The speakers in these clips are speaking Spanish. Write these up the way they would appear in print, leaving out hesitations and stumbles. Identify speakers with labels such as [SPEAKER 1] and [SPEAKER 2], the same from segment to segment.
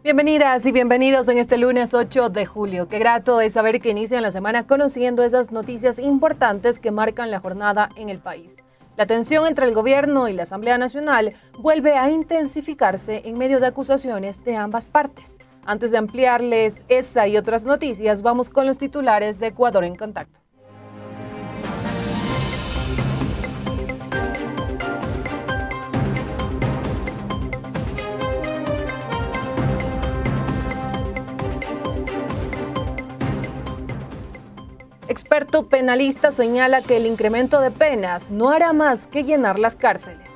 [SPEAKER 1] Bienvenidas y bienvenidos en este lunes 8 de julio. Qué grato es saber que inician la semana conociendo esas noticias importantes que marcan la jornada en el país. La tensión entre el gobierno y la Asamblea Nacional vuelve a intensificarse en medio de acusaciones de ambas partes. Antes de ampliarles esa y otras noticias, vamos con los titulares de Ecuador en Contacto. Experto penalista señala que el incremento de penas no hará más que llenar las cárceles.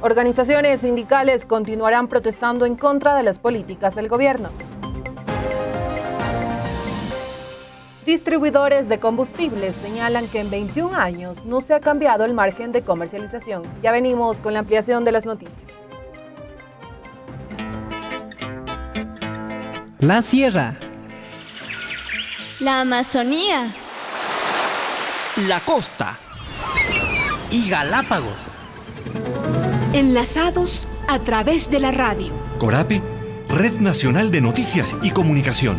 [SPEAKER 1] Organizaciones sindicales continuarán protestando en contra de las políticas del gobierno. Distribuidores de combustibles señalan que en 21 años no se ha cambiado el margen de comercialización. Ya venimos con la ampliación de las noticias.
[SPEAKER 2] La Sierra,
[SPEAKER 3] la Amazonía,
[SPEAKER 2] la costa y Galápagos.
[SPEAKER 4] Enlazados a través de la radio.
[SPEAKER 5] Corape, Red Nacional de Noticias y Comunicación.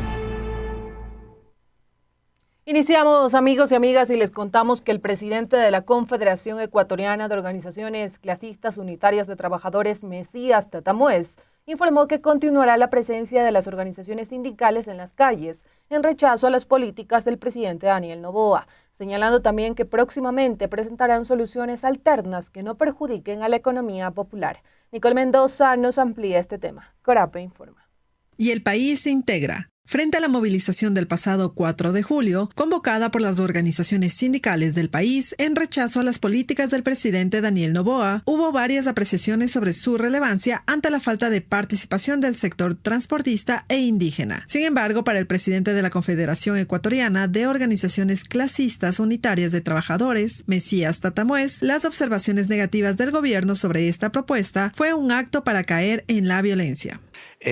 [SPEAKER 1] Iniciamos, amigos y amigas, y les contamos que el presidente de la Confederación Ecuatoriana de Organizaciones Clasistas Unitarias de Trabajadores, Mesías Tatamuez, informó que continuará la presencia de las organizaciones sindicales en las calles en rechazo a las políticas del presidente Daniel Noboa, señalando también que próximamente presentarán soluciones alternas que no perjudiquen a la economía popular. Nicole Mendoza nos amplía este tema. Corape informa.
[SPEAKER 6] Y el país se integra. Frente a la movilización del pasado 4 de julio, convocada por las organizaciones sindicales del país en rechazo a las políticas del presidente Daniel Noboa, hubo varias apreciaciones sobre su relevancia ante la falta de participación del sector transportista e indígena. Sin embargo, para el presidente de la Confederación Ecuatoriana de Organizaciones Clasistas Unitarias de Trabajadores, Mesías Tatamuez, las observaciones negativas del gobierno sobre esta propuesta fue un acto para caer en la violencia.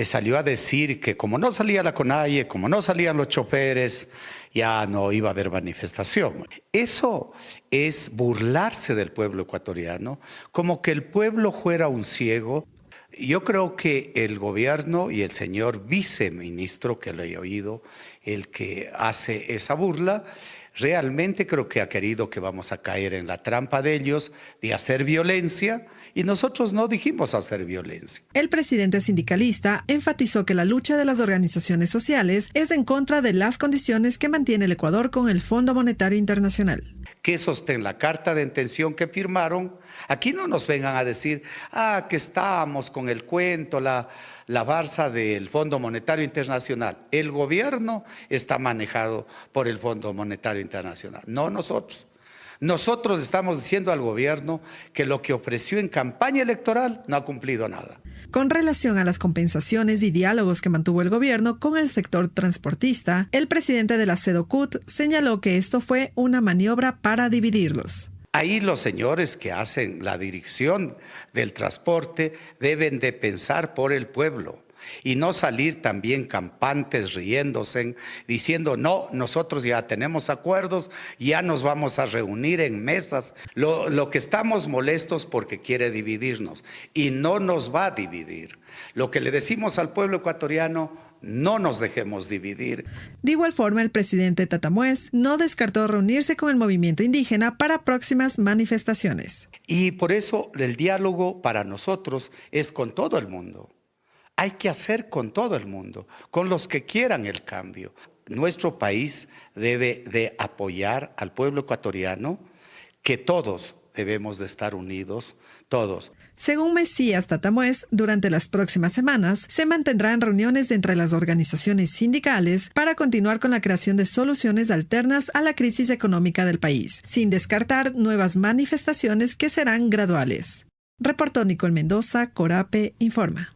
[SPEAKER 7] Salió a decir que como no salía la CONAIE, como no salían los choferes, ya no iba a haber manifestación. Eso es burlarse del pueblo ecuatoriano, como que el pueblo fuera un ciego. Yo creo que el gobierno y el señor viceministro, que lo he oído, el que hace esa burla, realmente creo que ha querido que vamos a caer en la trampa de ellos, de hacer violencia, y nosotros no dijimos hacer violencia.
[SPEAKER 6] El presidente sindicalista enfatizó que la lucha de las organizaciones sociales es en contra de las condiciones que mantiene el Ecuador con el Fondo Monetario Internacional.
[SPEAKER 7] Que sostén la carta de intención que firmaron. Aquí no nos vengan a decir, que estamos con el cuento, la farsa del Fondo Monetario Internacional. El gobierno está manejado por el Fondo Monetario Internacional, no nosotros. Nosotros estamos diciendo al gobierno que lo que ofreció en campaña electoral no ha cumplido nada.
[SPEAKER 6] Con relación a las compensaciones y diálogos que mantuvo el gobierno con el sector transportista, el presidente de la SEDOCUT señaló que esto fue una maniobra para dividirlos.
[SPEAKER 7] Ahí los señores que hacen la dirección del transporte deben de pensar por el pueblo. Y no salir también campantes riéndose, diciendo no, nosotros ya tenemos acuerdos, ya nos vamos a reunir en mesas. Lo que estamos molestos porque quiere dividirnos y no nos va a dividir. Lo que le decimos al pueblo ecuatoriano, no nos dejemos dividir.
[SPEAKER 6] De igual forma, el presidente Tatamuez no descartó reunirse con el movimiento indígena para próximas manifestaciones.
[SPEAKER 7] Y por eso el diálogo para nosotros es con todo el mundo. Hay que hacer con todo el mundo, con los que quieran el cambio. Nuestro país debe de apoyar al pueblo ecuatoriano, que todos debemos de estar unidos, todos.
[SPEAKER 6] Según Mesías Tatamuez, durante las próximas semanas se mantendrán reuniones entre las organizaciones sindicales para continuar con la creación de soluciones alternas a la crisis económica del país, sin descartar nuevas manifestaciones que serán graduales. Reportó Nicole Mendoza, Corape Informa.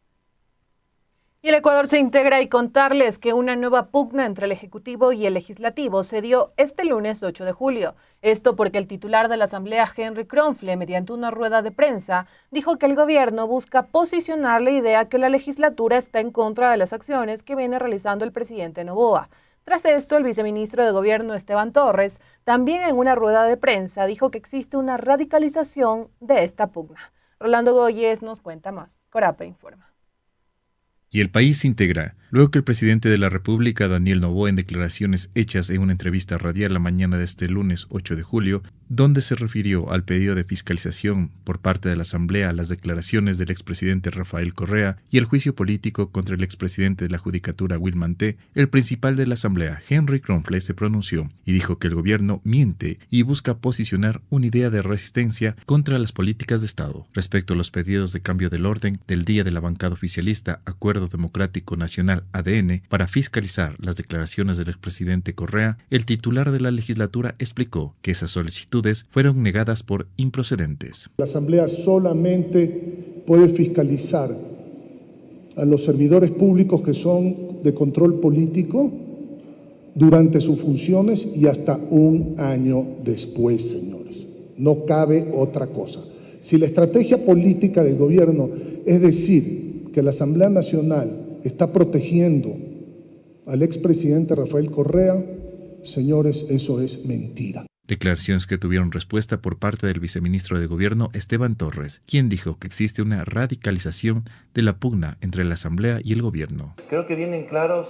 [SPEAKER 1] Y el Ecuador se integra y contarles que una nueva pugna entre el Ejecutivo y el Legislativo se dio este lunes 8 de julio. Esto porque el titular de la Asamblea, Henry Kronfle, mediante una rueda de prensa, dijo que el gobierno busca posicionar la idea que la legislatura está en contra de las acciones que viene realizando el presidente Noboa. Tras esto, el viceministro de Gobierno, Esteban Torres, también en una rueda de prensa dijo que existe una radicalización de esta pugna. Rolando Goyes nos cuenta más. Corape informa.
[SPEAKER 8] Y el país se integra, luego que el presidente de la República, Daniel Noboa, en declaraciones hechas en una entrevista radial la mañana de este lunes 8 de julio, donde se refirió al pedido de fiscalización por parte de la Asamblea a las declaraciones del expresidente Rafael Correa y el juicio político contra el expresidente de la Judicatura, Wilman T., el principal de la Asamblea, Henry Kronfle, se pronunció y dijo que el gobierno miente y busca posicionar una idea de resistencia contra las políticas de Estado. Respecto a los pedidos de cambio del orden del día de la bancada oficialista, Acuerdo Democrático Nacional ADN, para fiscalizar las declaraciones del expresidente Correa, el titular de la legislatura explicó que esas solicitudes fueron negadas por improcedentes.
[SPEAKER 9] La Asamblea solamente puede fiscalizar a los servidores públicos que son de control político durante sus funciones y hasta un año después, señores. No cabe otra cosa. Si la estrategia política del gobierno es decir que la Asamblea Nacional está protegiendo al expresidente Rafael Correa, señores, eso es mentira.
[SPEAKER 8] Declaraciones que tuvieron respuesta por parte del viceministro de Gobierno, Esteban Torres, quien dijo que existe una radicalización de la pugna entre la Asamblea y el Gobierno.
[SPEAKER 10] Creo que vienen claros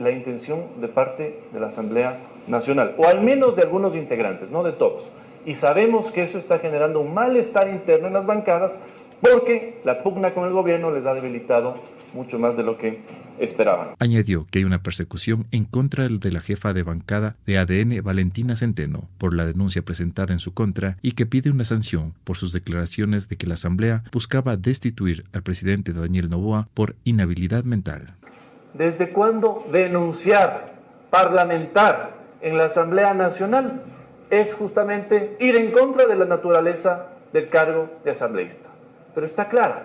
[SPEAKER 10] la intención de parte de la Asamblea Nacional, o al menos de algunos integrantes, no de todos. Y sabemos que eso está generando un malestar interno en las bancadas, porque la pugna con el gobierno les ha debilitado mucho más de lo que esperaban.
[SPEAKER 8] Añadió que hay una persecución en contra de la jefa de bancada de ADN, Valentina Centeno, por la denuncia presentada en su contra y que pide una sanción por sus declaraciones de que la Asamblea buscaba destituir al presidente Daniel Noboa por inhabilidad mental.
[SPEAKER 10] ¿Desde cuándo denunciar, parlamentar en la Asamblea Nacional es justamente ir en contra de la naturaleza del cargo de asambleísta? Pero está claro,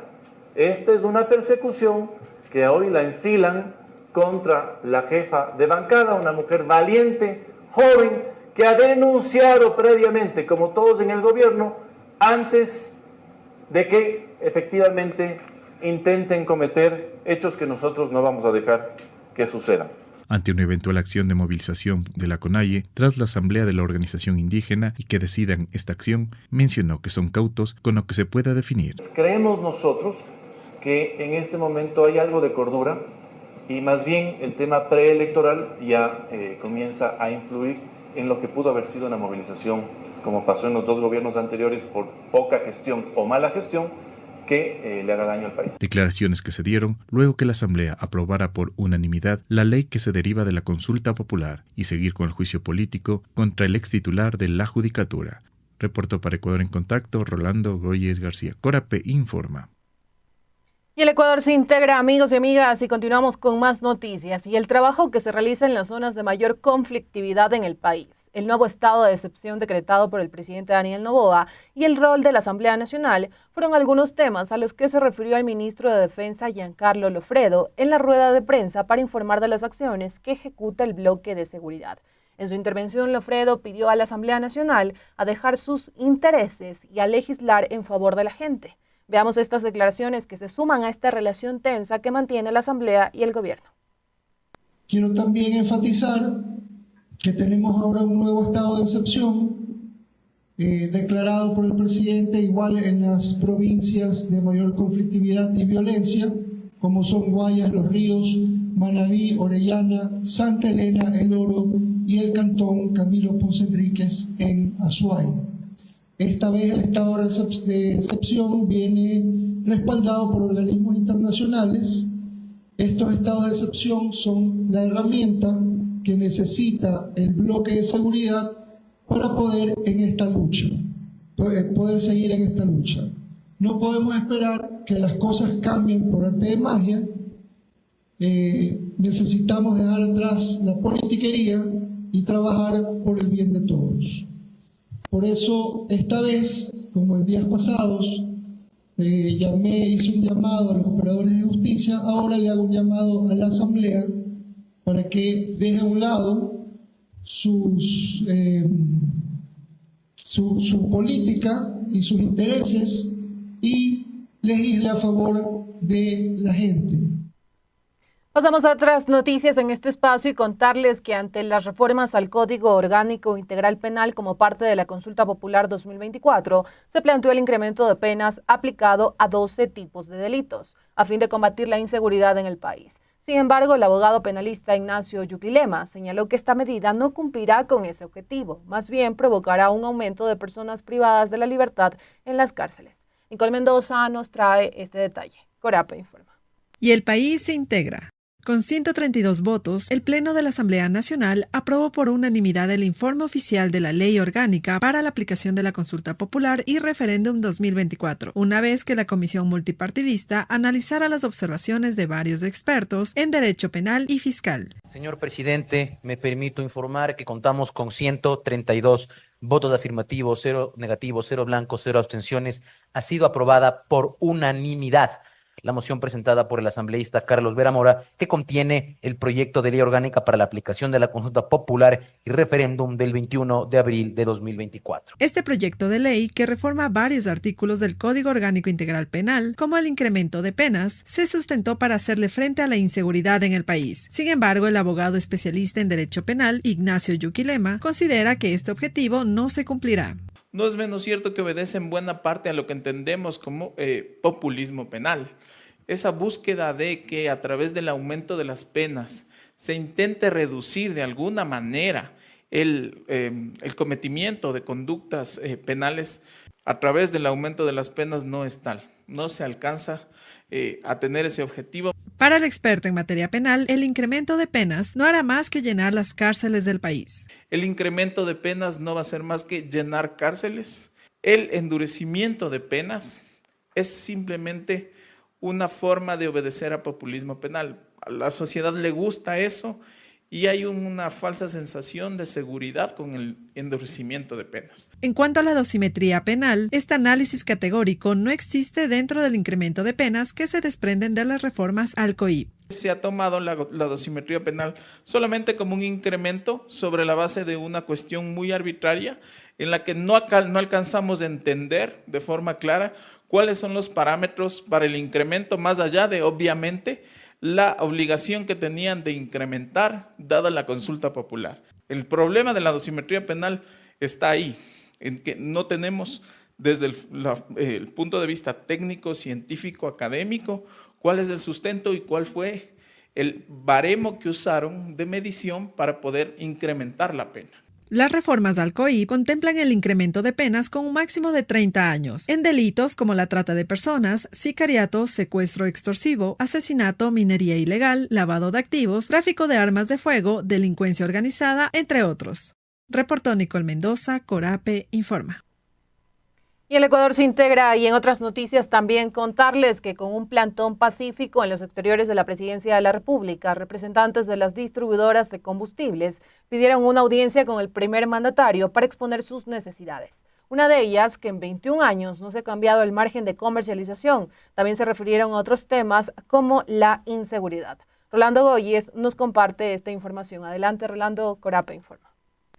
[SPEAKER 10] esta es una persecución que hoy la enfilan contra la jefa de bancada, una mujer valiente, joven, que ha denunciado previamente, como todos en el gobierno, antes de que efectivamente intenten cometer hechos que nosotros no vamos a dejar que sucedan.
[SPEAKER 8] Ante una eventual acción de movilización de la CONAIE tras la asamblea de la organización indígena y que decidan esta acción, mencionó que son cautos con lo que se pueda definir.
[SPEAKER 10] Creemos nosotros que en este momento hay algo de cordura y más bien el tema preelectoral ya comienza a influir en lo que pudo haber sido una movilización, como pasó en los dos gobiernos anteriores, por poca gestión o mala gestión, que le haga daño al país.
[SPEAKER 8] Declaraciones que se dieron luego que la Asamblea aprobara por unanimidad la ley que se deriva de la consulta popular y seguir con el juicio político contra el extitular de la Judicatura. Reportó para Ecuador en Contacto Rolando Goyes García. Corape informa.
[SPEAKER 1] Y el Ecuador se integra, amigos y amigas, y continuamos con más noticias y el trabajo que se realiza en las zonas de mayor conflictividad en el país, el nuevo estado de excepción decretado por el presidente Daniel Noboa y el rol de la Asamblea Nacional fueron algunos temas a los que se refirió el ministro de Defensa Giancarlo Lofredo en la rueda de prensa para informar de las acciones que ejecuta el bloque de seguridad. En su intervención, Lofredo pidió a la Asamblea Nacional a dejar sus intereses y a legislar en favor de la gente. Veamos estas declaraciones que se suman a esta relación tensa que mantiene la Asamblea y el gobierno.
[SPEAKER 11] Quiero también enfatizar que tenemos ahora un nuevo estado de excepción declarado por el presidente, igual en las provincias de mayor conflictividad y violencia, como son Guayas, Los Ríos, Manabí, Orellana, Santa Elena, El Oro y el cantón Camilo Ponce Enríquez en Azuay. Esta vez el estado de excepción viene respaldado por organismos internacionales. Estos estados de excepción son la herramienta que necesita el bloque de seguridad para poder seguir en esta lucha. No podemos esperar que las cosas cambien por arte de magia. Necesitamos dejar atrás la politiquería y trabajar por el bien de todos. Por eso, esta vez, como en días pasados, hice un llamado a los operadores de justicia, ahora le hago un llamado a la Asamblea para que deje a un lado su política y sus intereses y legisle a favor de la gente.
[SPEAKER 1] Pasamos a otras noticias en este espacio y contarles que ante las reformas al Código Orgánico Integral Penal como parte de la Consulta Popular 2024, se planteó el incremento de penas aplicado a 12 tipos de delitos, a fin de combatir la inseguridad en el país. Sin embargo, el abogado penalista Ignacio Yuquilema señaló que esta medida no cumplirá con ese objetivo, más bien provocará un aumento de personas privadas de la libertad en las cárceles. Nicole Mendoza nos trae este detalle. Corape informa.
[SPEAKER 6] Y el país se integra. Con 132 votos, el Pleno de la Asamblea Nacional aprobó por unanimidad el informe oficial de la Ley Orgánica para la aplicación de la Consulta Popular y Referéndum 2024, una vez que la Comisión Multipartidista analizara las observaciones de varios expertos en derecho penal y fiscal.
[SPEAKER 12] Señor presidente, me permito informar que contamos con 132 votos afirmativos, 0 negativos, 0 blancos, 0 abstenciones. Ha sido aprobada por unanimidad la moción presentada por el asambleísta Carlos Vera Mora, que contiene el proyecto de ley orgánica para la aplicación de la consulta popular y referéndum del 21 de abril de 2024.
[SPEAKER 6] Este proyecto de ley, que reforma varios artículos del Código Orgánico Integral Penal, como el incremento de penas, se sustentó para hacerle frente a la inseguridad en el país. Sin embargo, el abogado especialista en derecho penal, Ignacio Yuquilema, considera que este objetivo no se cumplirá.
[SPEAKER 13] No es menos cierto que obedece en buena parte a lo que entendemos como populismo penal. Esa búsqueda de que a través del aumento de las penas se intente reducir de alguna manera el cometimiento de conductas penales a través del aumento de las penas no es tal. No se alcanza a tener ese objetivo.
[SPEAKER 6] Para el experto en materia penal, el incremento de penas no hará más que llenar las cárceles del país.
[SPEAKER 13] El incremento de penas no va a ser más que llenar cárceles. El endurecimiento de penas es simplemente una forma de obedecer a populismo penal. A la sociedad le gusta eso y hay una falsa sensación de seguridad con el endurecimiento de penas.
[SPEAKER 6] En cuanto a la dosimetría penal, este análisis categórico no existe dentro del incremento de penas que se desprenden de las reformas al COIP.
[SPEAKER 13] Se ha tomado la dosimetría penal solamente como un incremento sobre la base de una cuestión muy arbitraria en la que no alcanzamos a entender de forma clara cuáles son los parámetros para el incremento, más allá de, obviamente, la obligación que tenían de incrementar dada la consulta popular. El problema de la dosimetría penal está ahí, en que no tenemos desde el punto de vista técnico, científico, académico, cuál es el sustento y cuál fue el baremo que usaron de medición para poder incrementar la pena.
[SPEAKER 6] Las reformas al COIP contemplan el incremento de penas con un máximo de 30 años en delitos como la trata de personas, sicariato, secuestro extorsivo, asesinato, minería ilegal, lavado de activos, tráfico de armas de fuego, delincuencia organizada, entre otros. Reportó Nicole Mendoza, Corape informa.
[SPEAKER 1] Y el Ecuador se integra, y en otras noticias también contarles que con un plantón pacífico en los exteriores de la Presidencia de la República, representantes de las distribuidoras de combustibles pidieron una audiencia con el primer mandatario para exponer sus necesidades. Una de ellas, que en 21 años no se ha cambiado el margen de comercialización. También se refirieron a otros temas como la inseguridad. Rolando Goyes nos comparte esta información. Adelante, Rolando, Corape informa.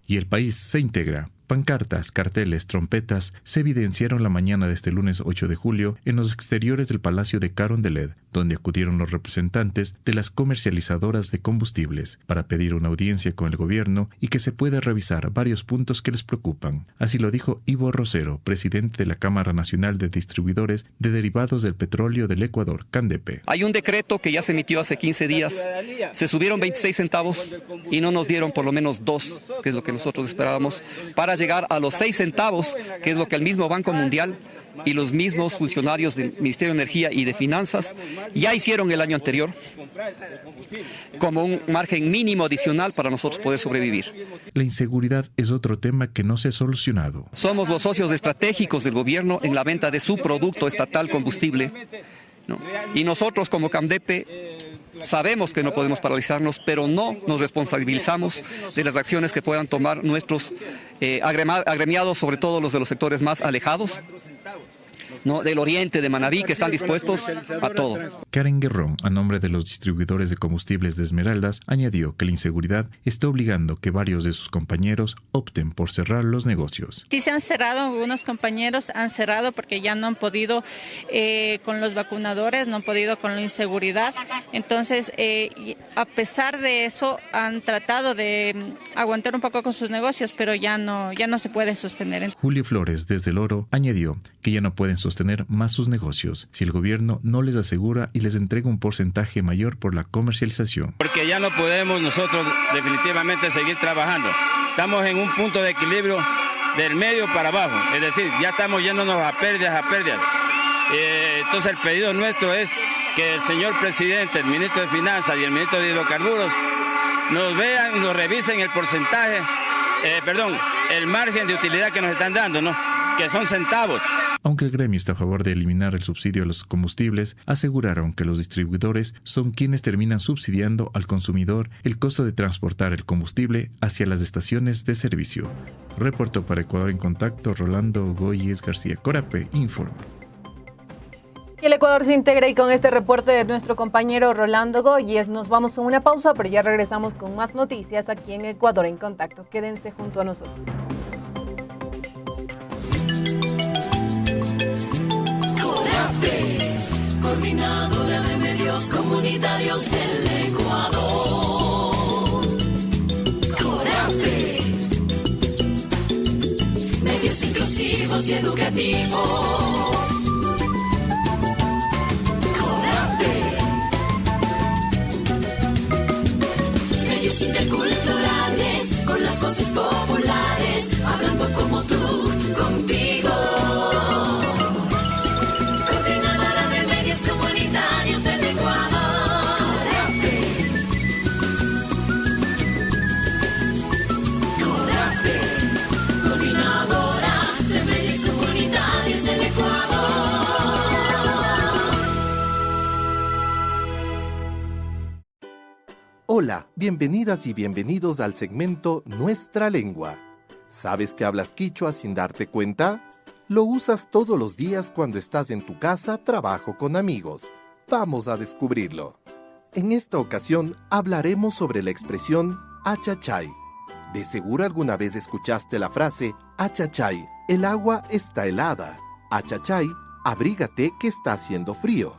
[SPEAKER 8] Y el país se integra. Pancartas, carteles, trompetas se evidenciaron la mañana de este lunes 8 de julio en los exteriores del Palacio de Carondelet, donde acudieron los representantes de las comercializadoras de combustibles para pedir una audiencia con el gobierno y que se pueda revisar varios puntos que les preocupan. Así lo dijo Ivo Rosero, presidente de la Cámara Nacional de Distribuidores de Derivados del Petróleo del Ecuador, CANDEPE.
[SPEAKER 14] Hay un decreto que ya se emitió hace 15 días, se subieron 26 centavos y no nos dieron por lo menos 2, que es lo que nosotros esperábamos, para llegar a los 6 centavos, que es lo que el mismo Banco Mundial y los mismos funcionarios del Ministerio de Energía y de Finanzas ya hicieron el año anterior como un margen mínimo adicional para nosotros poder sobrevivir.
[SPEAKER 8] La inseguridad es otro tema que no se ha solucionado.
[SPEAKER 14] Somos los socios estratégicos del gobierno en la venta de su producto estatal combustible, ¿no? Y nosotros como CANDEPE sabemos que no podemos paralizarnos, pero no nos responsabilizamos de las acciones que puedan tomar nuestros agremiados, sobre todo los de los sectores más alejados, ¿no? Del oriente, de Manabí, que están dispuestos a todo.
[SPEAKER 8] Karen Guerrón, a nombre de los distribuidores de combustibles de Esmeraldas, añadió que la inseguridad está obligando que varios de sus compañeros opten por cerrar los negocios.
[SPEAKER 15] Sí se han cerrado, algunos compañeros han cerrado porque ya no han podido con los vacunadores, no han podido con la inseguridad. Entonces, a pesar de eso, han tratado de aguantar un poco con sus negocios, pero ya no se puede sostener.
[SPEAKER 8] Julio Flores, desde El Oro, añadió que ya no pueden sostener más sus negocios si el gobierno no les asegura y les entrega un porcentaje mayor por la comercialización.
[SPEAKER 16] Porque ya no podemos nosotros definitivamente seguir trabajando. Estamos en un punto de equilibrio del medio para abajo, es decir, ya estamos yéndonos a pérdidas. Entonces el pedido nuestro es que el señor presidente, el ministro de Finanzas y el ministro de Hidrocarburos nos vean, nos revisen el porcentaje, el margen de utilidad que nos están dando, ¿no? Que son centavos.
[SPEAKER 8] Aunque el gremio está a favor de eliminar el subsidio a los combustibles, aseguraron que los distribuidores son quienes terminan subsidiando al consumidor el costo de transportar el combustible hacia las estaciones de servicio. Reportó para Ecuador en Contacto Rolando Goyes García. Corape informa.
[SPEAKER 1] Y el Ecuador se integra, y con este reporte de nuestro compañero Rolando Goyes nos vamos a una pausa, pero ya regresamos con más noticias aquí en Ecuador en Contacto. Quédense junto a nosotros.
[SPEAKER 17] CORAPE, Coordinadora de Medios Comunitarios del Ecuador. CORAPE, medios inclusivos y educativos. CORAPE, medios interculturales con las voces populares, hablando como tú, contigo.
[SPEAKER 18] Hola, bienvenidas y bienvenidos al segmento Nuestra Lengua. ¿Sabes que hablas quichua sin darte cuenta? Lo usas todos los días cuando estás en tu casa, trabajo con amigos. Vamos a descubrirlo. En esta ocasión hablaremos sobre la expresión achachay. De seguro alguna vez escuchaste la frase achachay, el agua está helada. Achachay, abrígate que está haciendo frío.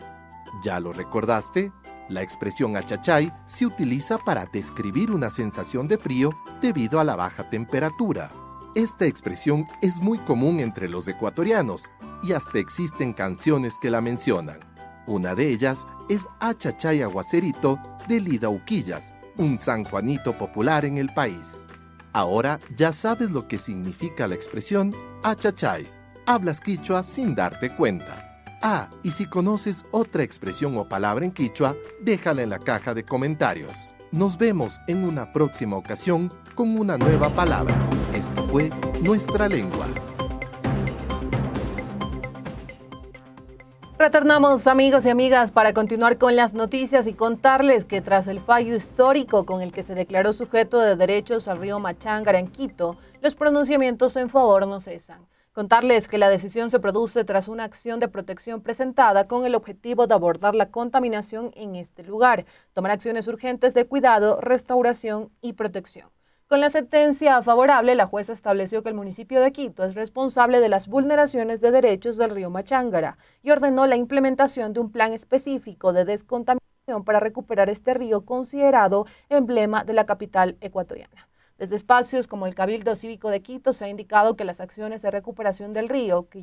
[SPEAKER 18] ¿Ya lo recordaste? La expresión achachay se utiliza para describir una sensación de frío debido a la baja temperatura. Esta expresión es muy común entre los ecuatorianos y hasta existen canciones que la mencionan. Una de ellas es Achachay Aguacerito de Lida Uquillas, un sanjuanito popular en el país. Ahora ya sabes lo que significa la expresión achachay. Hablas quichua sin darte cuenta. Ah, y si conoces otra expresión o palabra en quichua, déjala en la caja de comentarios. Nos vemos en una próxima ocasión con una nueva palabra. Esto fue Nuestra Lengua.
[SPEAKER 1] Retornamos, amigos y amigas, para continuar con las noticias y contarles que tras el fallo histórico con el que se declaró sujeto de derechos al río Machángara en Quito, los pronunciamientos en favor no cesan. Contarles que la decisión se produce tras una acción de protección presentada con el objetivo de abordar la contaminación en este lugar, tomar acciones urgentes de cuidado, restauración y protección. Con la sentencia favorable, la jueza estableció que el municipio de Quito es responsable de las vulneraciones de derechos del río Machángara y ordenó la implementación de un plan específico de descontaminación para recuperar este río considerado emblema de la capital ecuatoriana. Desde espacios como el Cabildo Cívico de Quito se ha indicado que las acciones de recuperación del río que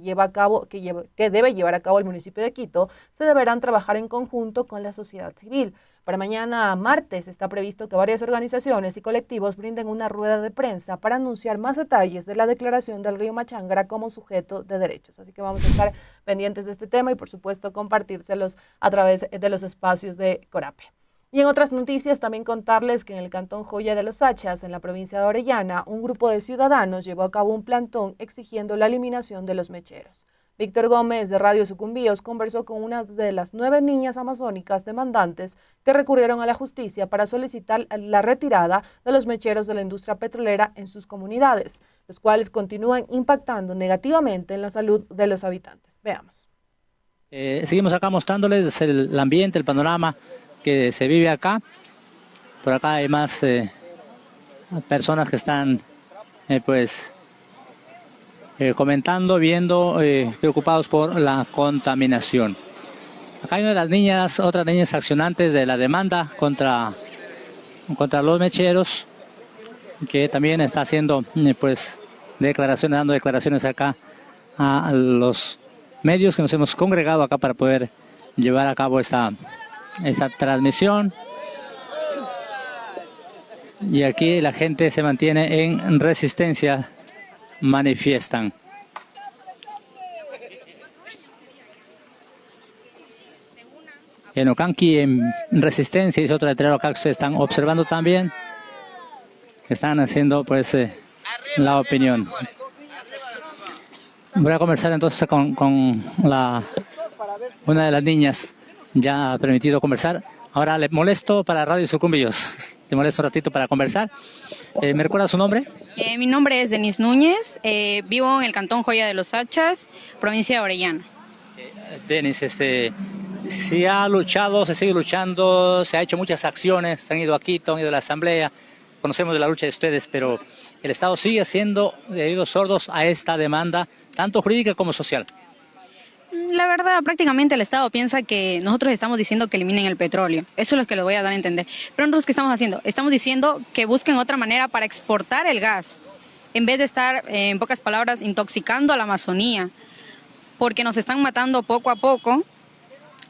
[SPEAKER 1] debe llevar a cabo el municipio de Quito se deberán trabajar en conjunto con la sociedad civil. Para mañana martes está previsto que varias organizaciones y colectivos brinden una rueda de prensa para anunciar más detalles de la declaración del río Machángara como sujeto de derechos. Así que vamos a estar pendientes de este tema y por supuesto compartírselos a través de los espacios de CORAPE. Y en otras noticias también contarles que en el cantón Joya de los Hachas, en la provincia de Orellana, un grupo de ciudadanos llevó a cabo un plantón exigiendo la eliminación de los mecheros. Víctor Gómez de Radio Sucumbíos conversó con una de las 9 niñas amazónicas demandantes que recurrieron a la justicia para solicitar la retirada de los mecheros de la industria petrolera en sus comunidades, los cuales continúan impactando negativamente en la salud de los habitantes. Veamos.
[SPEAKER 19] Seguimos acá mostrándoles el ambiente, el panorama que se vive acá. Por acá hay más personas que están comentando, viendo, preocupados por la contaminación. Acá hay otras niñas accionantes de la demanda contra los mecheros, que también está haciendo dando declaraciones acá a los medios que nos hemos congregado acá para poder llevar a cabo esta transmisión. Y aquí la gente se mantiene en resistencia, manifiestan. En Ocanqui en resistencia, y otro letrero acá que se están observando también, que están haciendo la opinión. Voy a conversar entonces con una de las niñas. Ya ha permitido conversar. Ahora le molesto para Radio Sucumbíos. Te molesto un ratito para conversar. ¿Me recuerda su nombre?
[SPEAKER 20] Mi nombre es Denise Núñez. Vivo en el cantón Joya de los Hachas, provincia de Orellana.
[SPEAKER 19] Denise, se ha luchado, se sigue luchando, se ha hecho muchas acciones. Se han ido a Quito, han ido a la asamblea. Conocemos de la lucha de ustedes, pero el Estado sigue siendo de oídos sordos a esta demanda, tanto jurídica como social.
[SPEAKER 20] La verdad, prácticamente el Estado piensa que nosotros estamos diciendo que eliminen el petróleo. Eso es lo que les voy a dar a entender. Pero nosotros, ¿qué estamos haciendo? Estamos diciendo que busquen otra manera para exportar el gas, en vez de estar, en pocas palabras, intoxicando a la Amazonía, porque nos están matando poco a poco.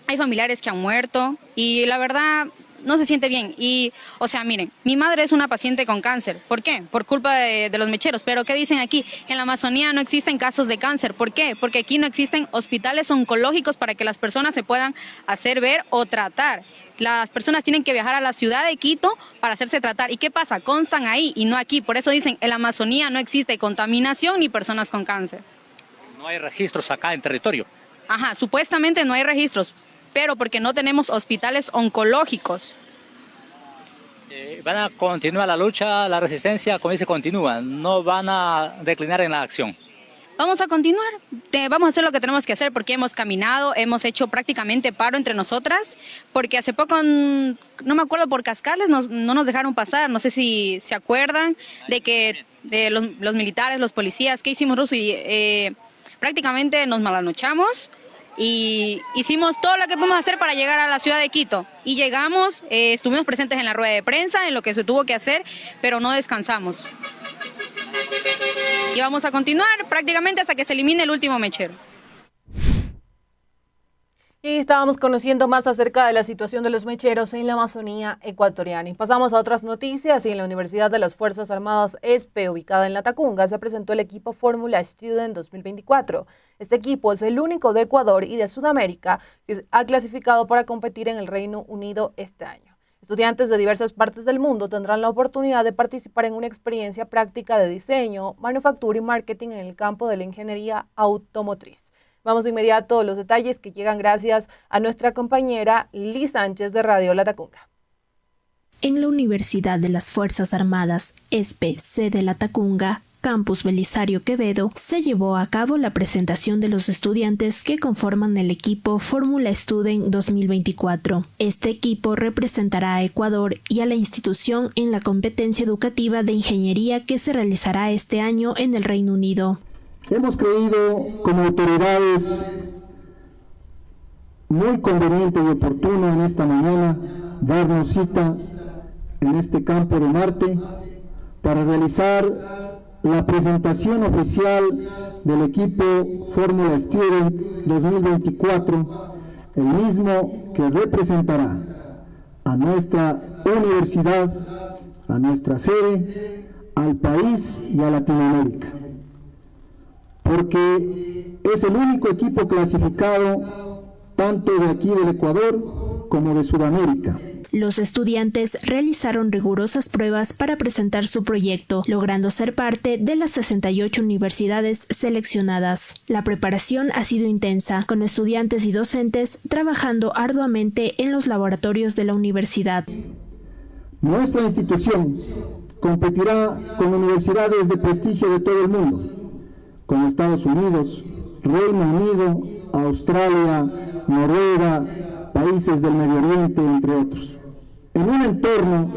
[SPEAKER 20] Hay familiares que han muerto y la verdad no se siente bien. Y, o sea, miren, mi madre es una paciente con cáncer. ¿Por qué? Por culpa de los mecheros. Pero ¿qué dicen aquí? Que en la Amazonía no existen casos de cáncer. ¿Por qué? Porque aquí no existen hospitales oncológicos para que las personas se puedan hacer ver o tratar. Las personas tienen que viajar a la ciudad de Quito para hacerse tratar. ¿Y qué pasa? Constan ahí y no aquí. Por eso dicen, en la Amazonía no existe contaminación ni personas con cáncer.
[SPEAKER 19] No hay registros acá en territorio.
[SPEAKER 20] Ajá, supuestamente no hay registros, pero porque no tenemos hospitales oncológicos.
[SPEAKER 19] ¿Van a continuar la lucha, la resistencia? Como dice, continúa. ¿No van a declinar en la acción?
[SPEAKER 20] Vamos a continuar. Vamos a hacer lo que tenemos que hacer porque hemos caminado, hemos hecho prácticamente paro entre nosotras, porque hace poco, no me acuerdo, por Cascales no nos dejaron pasar. No sé si se acuerdan de que los militares, los policías, ¿qué hicimos, Ruso? Prácticamente nos malanochamos. Y hicimos todo lo que podemos hacer para llegar a la ciudad de Quito. Y llegamos, estuvimos presentes en la rueda de prensa, en lo que se tuvo que hacer, pero no descansamos. Y vamos a continuar prácticamente hasta que se elimine el último mechero.
[SPEAKER 1] Y estábamos conociendo más acerca de la situación de los mecheros en la Amazonía ecuatoriana. Y pasamos a otras noticias. Y en la Universidad de las Fuerzas Armadas ESPE, ubicada en Latacunga, se presentó el equipo Fórmula Student 2024. Este equipo es el único de Ecuador y de Sudamérica que ha clasificado para competir en el Reino Unido este año. Estudiantes de diversas partes del mundo tendrán la oportunidad de participar en una experiencia práctica de diseño, manufactura y marketing en el campo de la ingeniería automotriz. Vamos de inmediato a los detalles que llegan gracias a nuestra compañera Liz Sánchez de Radio Latacunga.
[SPEAKER 21] En la Universidad de las Fuerzas Armadas, ESPE, sede Latacunga, Campus Belisario Quevedo, se llevó a cabo la presentación de los estudiantes que conforman el equipo Fórmula Student 2024. Este equipo representará a Ecuador y a la institución en la competencia educativa de ingeniería que se realizará este año en el Reino Unido.
[SPEAKER 22] Hemos creído como autoridades muy conveniente y oportuno en esta mañana darnos cita en este campo de Marte para realizar la presentación oficial del equipo Fórmula Student 2024, el mismo que representará a nuestra universidad, a nuestra sede, al país y a Latinoamérica, porque es el único equipo clasificado tanto de aquí del Ecuador como de Sudamérica.
[SPEAKER 21] Los estudiantes realizaron rigurosas pruebas para presentar su proyecto, logrando ser parte de las 68 universidades seleccionadas. La preparación ha sido intensa, con estudiantes y docentes trabajando arduamente en los laboratorios de la universidad.
[SPEAKER 22] Nuestra institución competirá con universidades de prestigio de todo el mundo, como Estados Unidos, Reino Unido, Australia, Noruega, países del Medio Oriente, entre otros. En un entorno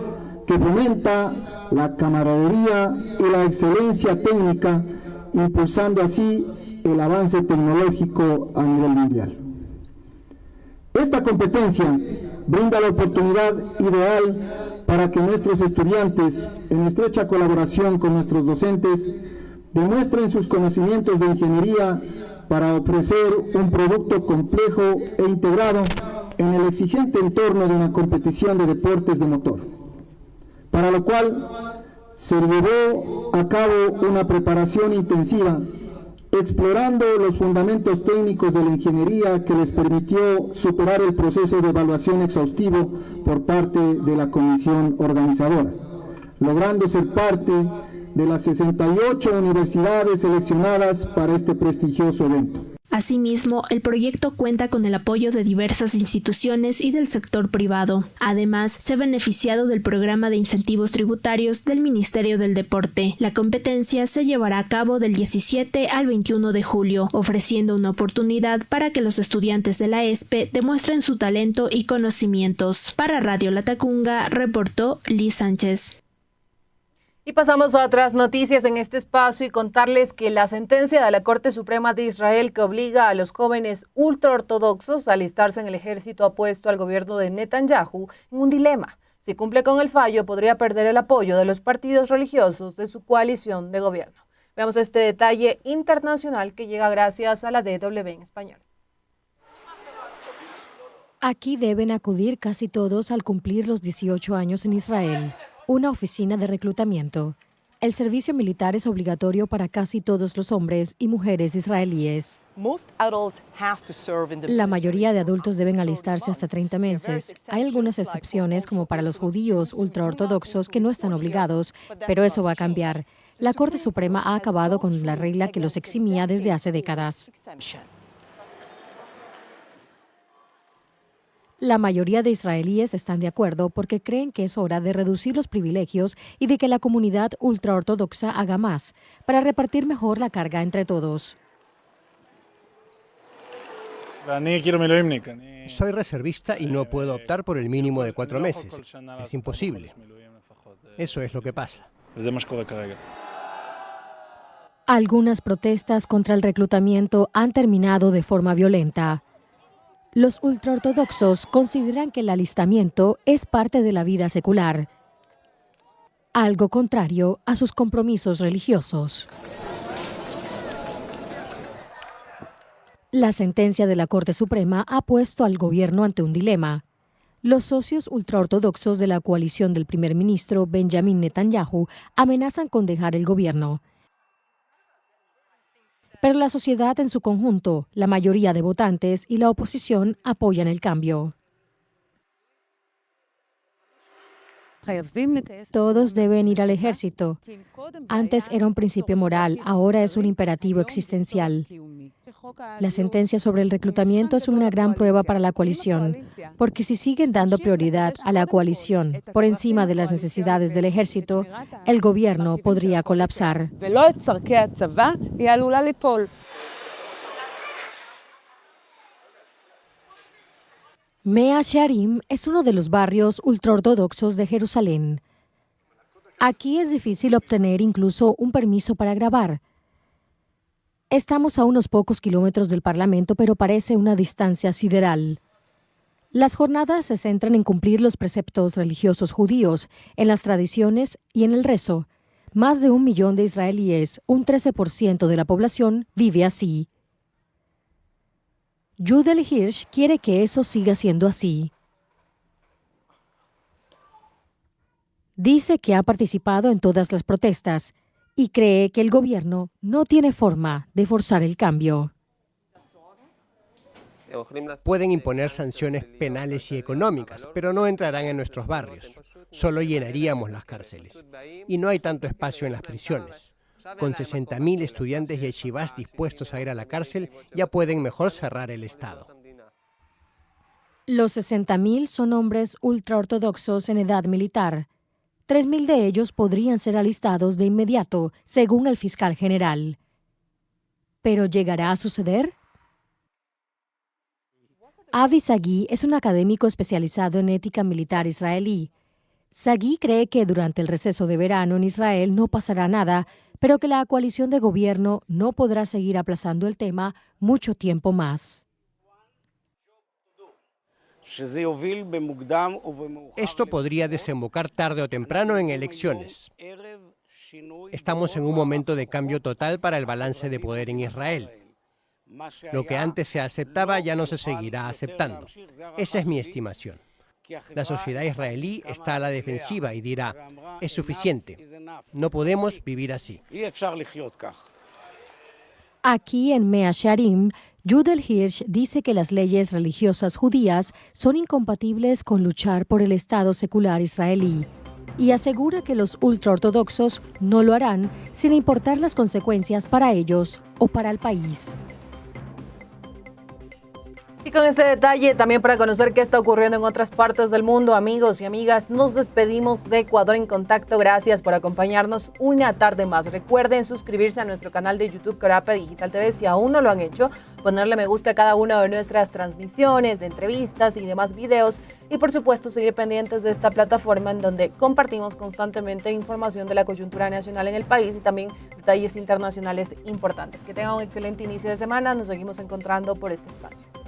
[SPEAKER 22] que fomenta la camaradería y la excelencia técnica, impulsando así el avance tecnológico a nivel mundial. Esta competencia brinda la oportunidad ideal para que nuestros estudiantes, en estrecha colaboración con nuestros docentes, demuestren sus conocimientos de ingeniería para ofrecer un producto complejo e integrado en el exigente entorno de una competición de deportes de motor, para lo cual se llevó a cabo una preparación intensiva, explorando los fundamentos técnicos de la ingeniería que les permitió superar el proceso de evaluación exhaustivo por parte de la comisión organizadora, logrando ser parte de las 68 universidades seleccionadas para este prestigioso evento.
[SPEAKER 21] Asimismo, el proyecto cuenta con el apoyo de diversas instituciones y del sector privado. Además, se ha beneficiado del programa de incentivos tributarios del Ministerio del Deporte. La competencia se llevará a cabo del 17 al 21 de julio, ofreciendo una oportunidad para que los estudiantes de la ESPE demuestren su talento y conocimientos. Para Radio Latacunga, reportó Liz Sánchez.
[SPEAKER 1] Y pasamos a otras noticias en este espacio y contarles que la sentencia de la Corte Suprema de Israel que obliga a los jóvenes ultraortodoxos a alistarse en el ejército ha puesto al gobierno de Netanyahu en un dilema. Si cumple con el fallo, podría perder el apoyo de los partidos religiosos de su coalición de gobierno. Veamos este detalle internacional que llega gracias a la DW en español.
[SPEAKER 2] Aquí deben acudir casi todos al cumplir los 18 años en Israel. Una oficina de reclutamiento. El servicio militar es obligatorio para casi todos los hombres y mujeres israelíes. La mayoría de adultos deben alistarse hasta 30 meses. Hay algunas excepciones, como para los judíos ultraortodoxos, que no están obligados, pero eso va a cambiar. La Corte Suprema ha acabado con la regla que los eximía desde hace décadas. La mayoría de israelíes están de acuerdo porque creen que es hora de reducir los privilegios y de que la comunidad ultraortodoxa haga más para repartir mejor la carga entre todos.
[SPEAKER 3] Soy reservista y no puedo optar por el mínimo de 4 meses. Es imposible. Eso es lo que pasa.
[SPEAKER 2] Algunas protestas contra el reclutamiento han terminado de forma violenta. Los ultraortodoxos consideran que el alistamiento es parte de la vida secular, algo contrario a sus compromisos religiosos. La sentencia de la Corte Suprema ha puesto al gobierno ante un dilema. Los socios ultraortodoxos de la coalición del primer ministro Benjamin Netanyahu amenazan con dejar el gobierno. Pero la sociedad en su conjunto, la mayoría de votantes y la oposición apoyan el cambio. Todos deben ir al ejército. Antes era un principio moral, ahora es un imperativo existencial. La sentencia sobre el reclutamiento es una gran prueba para la coalición, porque si siguen dando prioridad a la coalición por encima de las necesidades del ejército, el gobierno podría colapsar. Mea Shearim es uno de los barrios ultraortodoxos de Jerusalén. Aquí es difícil obtener incluso un permiso para grabar. Estamos a unos pocos kilómetros del Parlamento, pero parece una distancia sideral. Las jornadas se centran en cumplir los preceptos religiosos judíos, en las tradiciones y en el rezo. Más de 1 millón de israelíes, un 13% de la población, vive así. Judel Hirsch quiere que eso siga siendo así. Dice que ha participado en todas las protestas y cree que el gobierno no tiene forma de forzar el cambio.
[SPEAKER 3] Pueden imponer sanciones penales y económicas, pero no entrarán en nuestros barrios. Solo llenaríamos las cárceles. Y no hay tanto espacio en las prisiones. Con 60.000 estudiantes y yeshivás dispuestos a ir a la cárcel, ya pueden mejor cerrar el Estado.
[SPEAKER 2] Los 60.000 son hombres ultraortodoxos en edad militar. 3.000 de ellos podrían ser alistados de inmediato, según el fiscal general. ¿Pero llegará a suceder? Avi Sagui es un académico especializado en ética militar israelí. Sagui cree que durante el receso de verano en Israel no pasará nada, pero que la coalición de gobierno no podrá seguir aplazando el tema mucho tiempo más.
[SPEAKER 3] Esto podría desembocar tarde o temprano en elecciones. Estamos en un momento de cambio total para el balance de poder en Israel. Lo que antes se aceptaba ya no se seguirá aceptando. Esa es mi estimación. La sociedad israelí está a la defensiva y dirá, es suficiente, no podemos vivir así.
[SPEAKER 2] Aquí en Mea Shearim, Judel Hirsch dice que las leyes religiosas judías son incompatibles con luchar por el Estado secular israelí y asegura que los ultraortodoxos no lo harán sin importar las consecuencias para ellos o para el país.
[SPEAKER 1] Y con este detalle, también para conocer qué está ocurriendo en otras partes del mundo, amigos y amigas, nos despedimos de Ecuador en Contacto. Gracias por acompañarnos una tarde más. Recuerden suscribirse a nuestro canal de YouTube Corape Digital TV si aún no lo han hecho, ponerle me gusta a cada una de nuestras transmisiones, de entrevistas y demás videos, y por supuesto seguir pendientes de esta plataforma en donde compartimos constantemente información de la coyuntura nacional en el país y también detalles internacionales importantes. Que tengan un excelente inicio de semana. Nos seguimos encontrando por este espacio.